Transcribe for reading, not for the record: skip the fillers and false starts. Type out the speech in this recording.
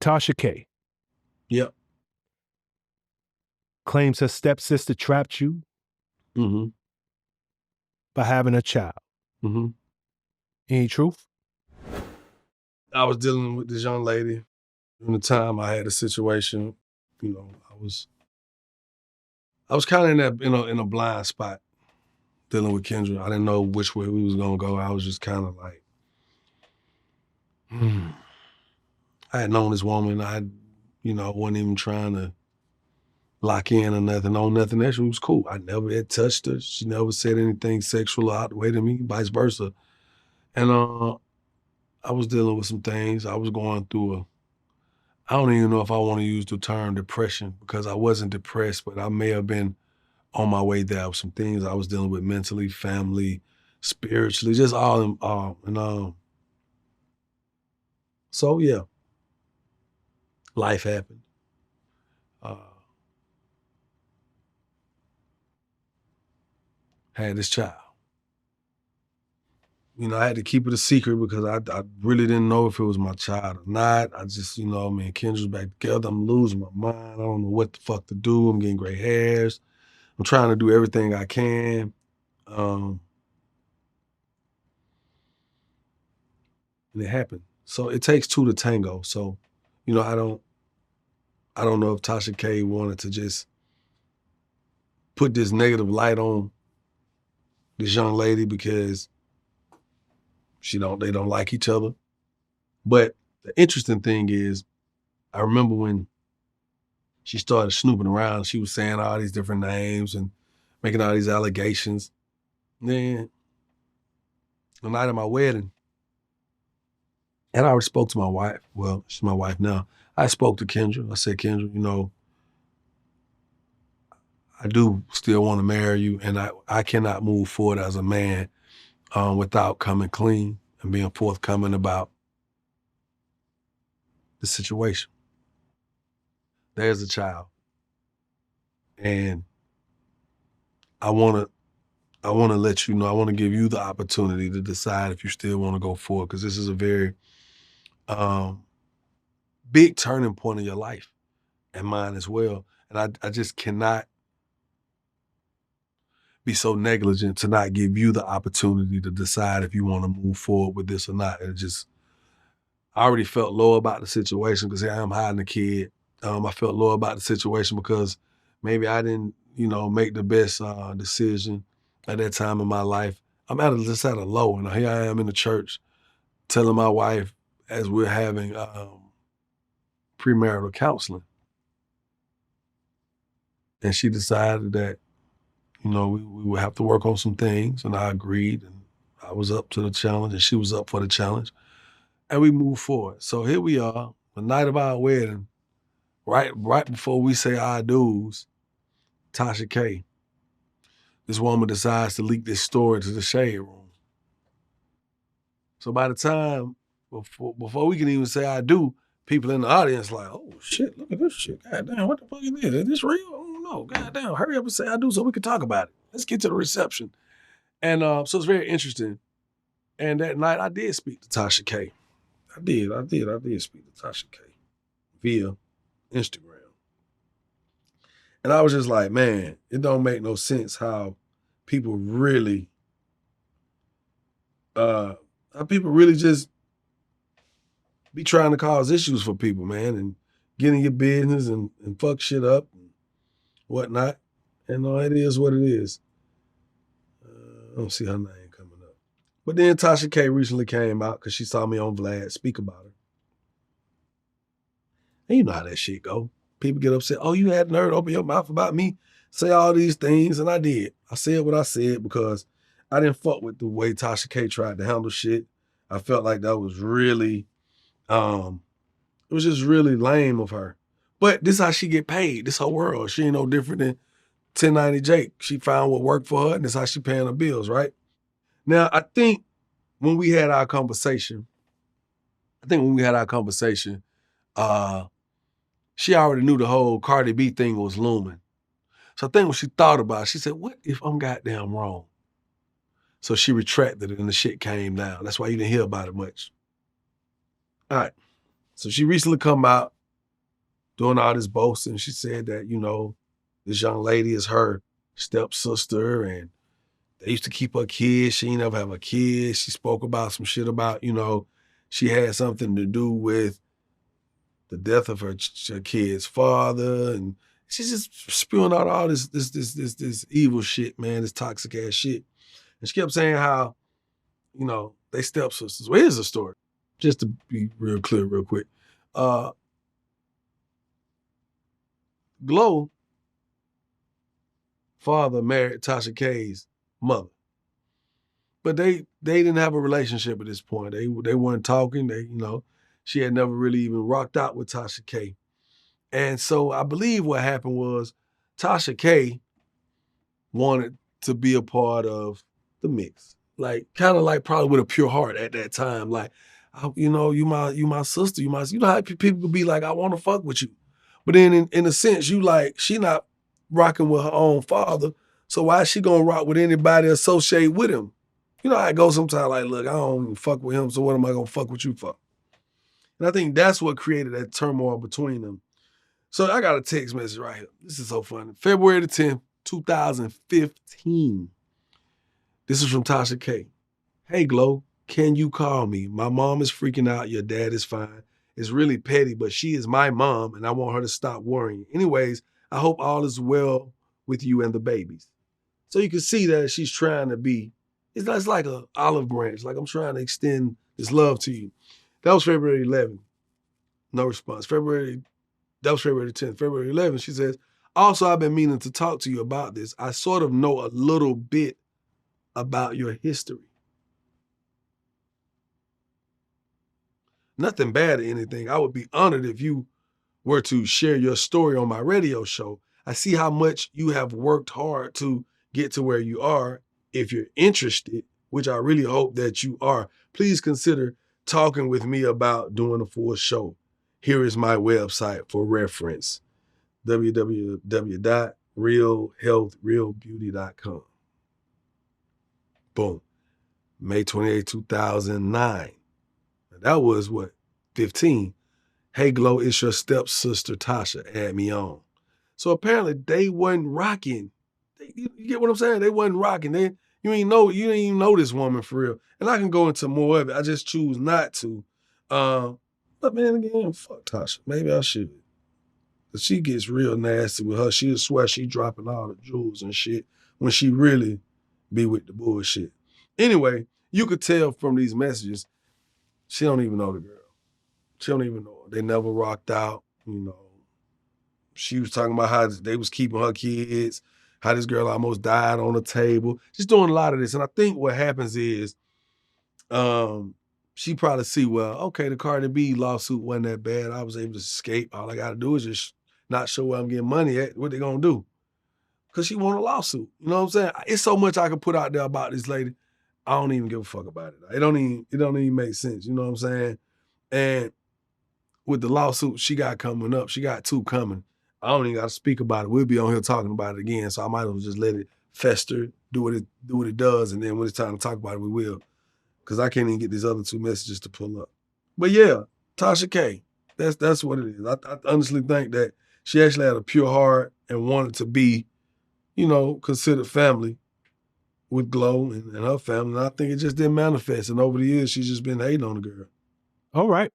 Tasha K Yep. claims her stepsister trapped you by having a child. Any truth? I was dealing with this young lady. During the time I had a situation, you know, I was kind of in a blind spot dealing with Kendra. I didn't know which way we was gonna go. I was just kind of like, I had known this woman. I wasn't even trying to lock in or nothing, on nothing else. She was cool. I never had touched her. She never said anything sexual out the way to me, vice versa. And I was dealing with some things. I was going through I don't even know if I want to use the term depression, because I wasn't depressed, but I may have been on my way there with some things I was dealing with mentally, family, spiritually, just all in all. And so yeah, life happened. Had this child. I had to keep it a secret because I really didn't know if it was my child or not. I just, Kendra's back together. I'm losing my mind. I don't know what the fuck to do. I'm getting gray hairs. I'm trying to do everything I can. And it happened. So it takes two to tango. So, I don't know if Tasha K wanted to just put this negative light on this young lady because they don't like each other. But the interesting thing is, I remember when she started snooping around, she was saying all these different names and making all these allegations. Then the night of my wedding, and I already spoke to my wife. Well, she's my wife now. I spoke to Kendra. I said, Kendra, I do still want to marry you, and I cannot move forward as a man without coming clean and being forthcoming about the situation. There's a child, and I want to let you know, I want to give you the opportunity to decide if you still want to go forward, because this is a very big turning point in your life and mine as well. And I just cannot be so negligent to not give you the opportunity to decide if you want to move forward with this or not. I already felt low about the situation because here I am hiding a kid. I felt low about the situation because maybe I didn't, make the best decision at that time in my life. I'm just at a low, and here I am in the church telling my wife as we're having premarital counseling. And she decided that, we would have to work on some things, and I agreed, and I was up to the challenge, and she was up for the challenge, and we moved forward. So here we are, the night of our wedding, right before we say our dues, Tasha K, this woman decides to leak this story to the shade room. So by the time, before we can even say I do, people in the audience like, oh shit, look at this shit. God damn, what the fuck is this? Is this real? I don't know. God damn, hurry up and say I do so we can talk about it. Let's get to the reception. And so it's very interesting. And that night I did speak to Tasha K. I did speak to Tasha K via Instagram. And I was just like, man, it don't make no sense how people really just be trying to cause issues for people, man, and get in your business and fuck shit up and whatnot. And it is what it is. I don't see her name coming up. But then Tasha K recently came out because she saw me on Vlad speak about her. And you know how that shit go. People get upset. Oh, you had nerve to open your mouth about me, say all these things, and I did. I said what I said because I didn't fuck with the way Tasha K tried to handle shit. I felt like that was really, it was just really lame of her. But this is how she get paid. This her world. She ain't no different than 1090 Jake. She found what worked for her, and this how she paying her bills, right? Now, I think when we had our conversation, she already knew the whole Cardi B thing was looming. So I think when she thought about it, she said, what if I'm goddamn wrong? So she retracted it and the shit came down. That's why you didn't hear about it much. All right. So she recently come out doing all this boasting. She said that, you know, this young lady is her stepsister and they used to keep her kids. She ain't never have a kid. She spoke about some shit about, you know, she had something to do with the death of her kid's father. And she's just spewing out all this evil shit, man, this toxic ass shit. And she kept saying how, you know, they stepsisters. Well, here's the story, just to be real clear, real quick. Glow father married Tasha K's mother, but they didn't have a relationship at this point. They weren't talking. They, you know, she had never really even rocked out with Tasha K. And so I believe what happened was Tasha K wanted to be a part of the mix, like kind of like probably with a pure heart at that time, like, you know, you my sister, you know how people could be like, I want to fuck with you, but then in a sense, you like, she not rocking with her own father, so why is she gonna rock with anybody associated with him? You know how it goes sometimes, like, look, I don't even fuck with him, so what am I gonna fuck with you for? And I think that's what created that turmoil between them. So I got a text message right here. This is so funny. February the 10th, 2015. This is from Tasha K. Hey, Glow, can you call me? My mom is freaking out. Your dad is fine. It's really petty, but she is my mom, and I want her to stop worrying. Anyways, I hope all is well with you and the babies. So you can see that she's trying to be, it's like an olive branch. Like, I'm trying to extend this love to you. That was February 11th. No response. That was February 10th. February 11th, she says, also, I've been meaning to talk to you about this. I sort of know a little bit about your history. Nothing bad or anything. I would be honored if you were to share your story on my radio show. I see how much you have worked hard to get to where you are. If you're interested, which I really hope that you are, please consider talking with me about doing a full show. Here is my website for reference, www.realhealthrealbeauty.com. Boom. May 28, 2009. That was what, 15. Hey, Glow, it's your stepsister, Tasha. Add me on. So apparently they wasn't rocking. You get what I'm saying? They wasn't rocking. You didn't even know this woman for real. And I can go into more of it. I just choose not to. But man, again, fuck Tasha. Maybe I should. Cause she gets real nasty with her. She'll swear she dropping all the jewels and shit when she really be with the bullshit. Anyway, you could tell from these messages, she don't even know the girl. She don't even know her. They never rocked out, you know. She was talking about how they was keeping her kids, how this girl almost died on the table. She's doing a lot of this. And I think what happens is she probably see, well, okay, the Cardi B lawsuit wasn't that bad. I was able to escape. All I got to do is just not show where I'm getting money at. What they going to do? Because she won a lawsuit. You know what I'm saying? It's so much I can put out there about this lady. I don't even give a fuck about it. It don't even make sense. You know what I'm saying? And with the lawsuit she got coming up, she got 2 coming. I don't even got to speak about it. We'll be on here talking about it again. So I might as well just let it fester, do what it does. And then when it's time to talk about it, we will. Because I can't even get these other 2 messages to pull up. But yeah, Tasha K, that's what it is. I honestly think that she actually had a pure heart and wanted to be, you know, considered family with Glow and her family. And I think it just didn't manifest. And over the years, she's just been hating on the girl. All right.